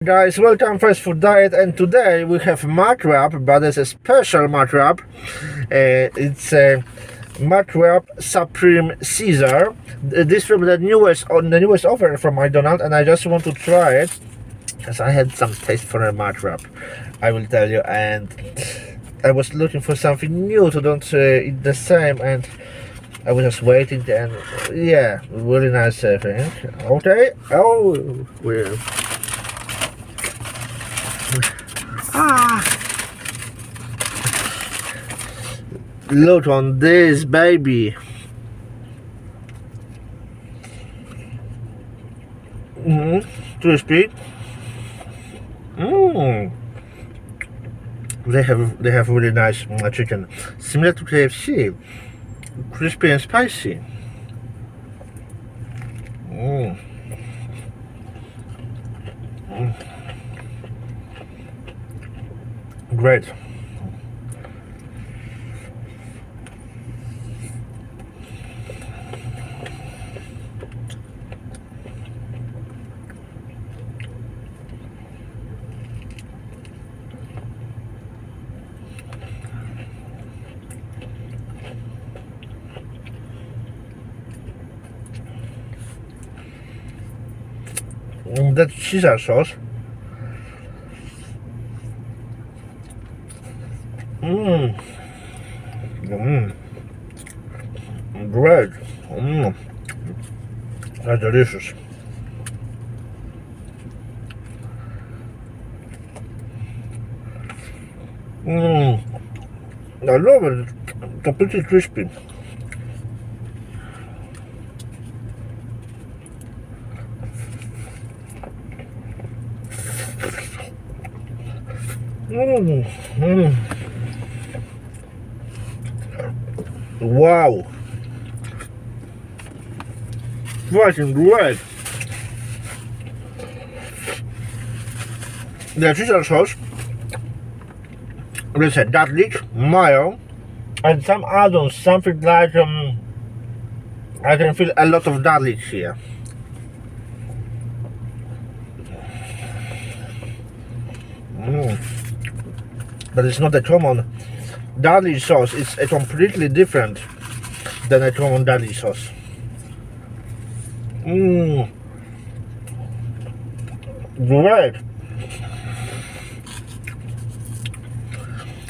Guys, welcome Fast Food Diet, and today we have Mcwrap, but it's a special Mcwrap. It's a Mcwrap Supreme Ceasar. This from the newest offer from Mcdonald, and I just want to try it because I had some taste for a Mcwrap, I will tell you, and I was looking for something new to don't eat the same, and I was just waiting, and yeah, really nice thing. Okay, oh, we're look on this baby. Crispy. They have really nice chicken, similar to KFC, crispy and spicy. Great. That Ceasar sauce. Great. That's delicious. I love it. Completely crispy. Wow. Fucking great. The Ceasar sauce, there's a garlic, mayo, and some add-ons, something like I can feel a lot of garlic here. But it's not a common garlic sauce, it's a completely different than a common garlic sauce. Great.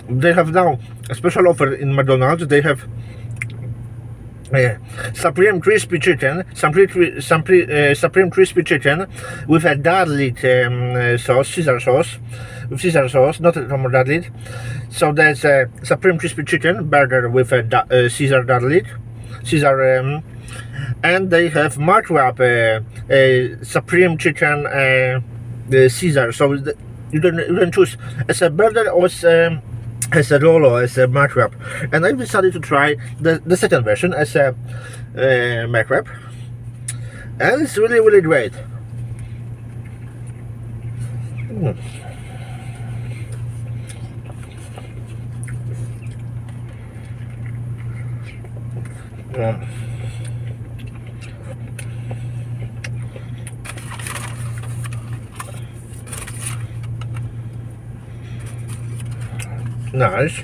They have now a special offer in McDonald's. They have Supreme Crispy Chicken, Supreme Crispy Chicken with a garlic sauce, Ceasar sauce, with Ceasar sauce, not a common garlic. So there's a Supreme Crispy Chicken burger with a Ceasar garlic, Ceasar, and they have Mcwrap Supreme Chicken Ceasar. So you can choose as a burger or as a roll or as a Mcwrap, and I decided to try the second version as a Mcwrap, and it's really great. Nice.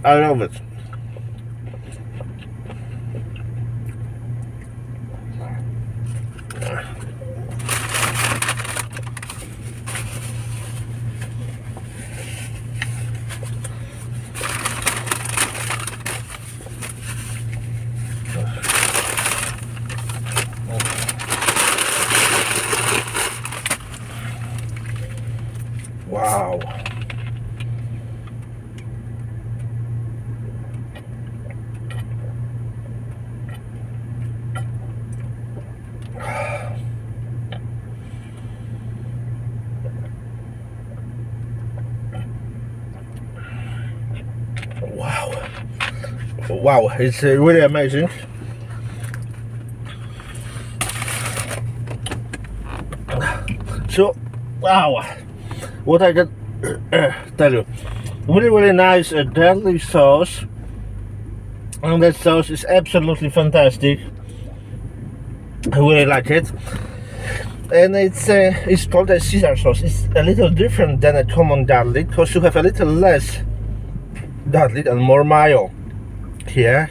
I love it. wow, it's really amazing. So, wow, what I can tell you, really nice deadly sauce, and that sauce is absolutely fantastic. I really like it, and it's called a Caesar sauce. It's a little different than a common garlic because you have a little less garlic and more mayo here.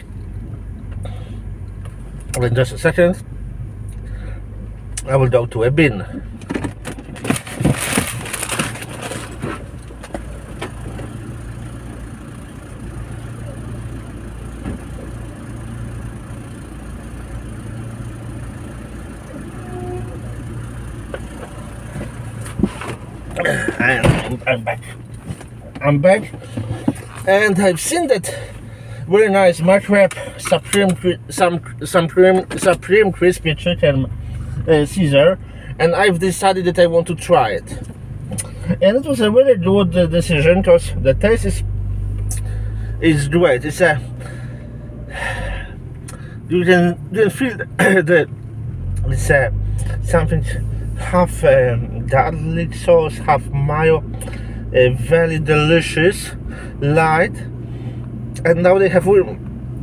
In just a second, I will go to a bin. And I'm back, and I've seen that very nice Mcwrap supreme crispy chicken Caesar, and I've decided that I want to try it. And it was a really good decision because the taste is great. It's a you can feel the it's a something half garlic sauce, half mayo, very delicious, light, and now they have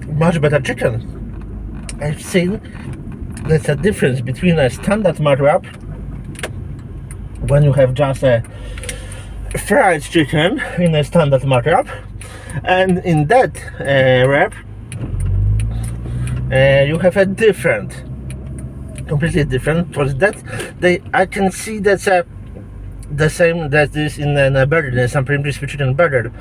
much better chicken. I've seen there's a difference between a standard Mcwrap, when you have just a fried chicken in a standard Mcwrap, and in that wrap you have a different, completely different, because that I can see that's the same that is in a burger, in some premium crispy chicken burger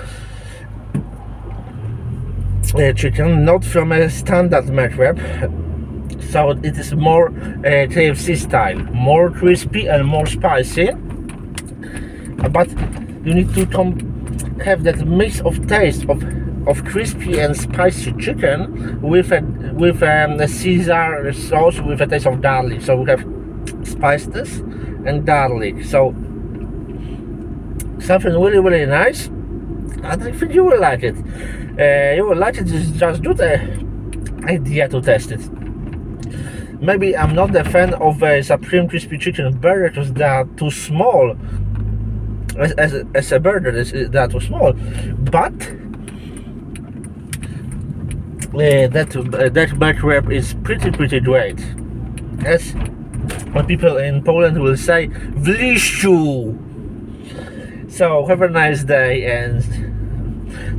chicken, not from a standard Mcwrap. So it is more KFC style, more crispy and more spicy, but you need to have that mix of taste of crispy and spicy chicken with a Caesar sauce with a taste of garlic. So we have spices and garlic, so something really nice, and I think you will like it. You will like it. It's just good idea to test it. Maybe I'm not a fan of supreme crispy chicken burger because they are too small. As a burger, they are too small, but that Mcwrap is pretty great. As what people in Poland will say, wlishu. So have a nice day and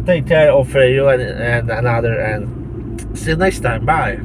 take care of you and another, and see you next time. Bye.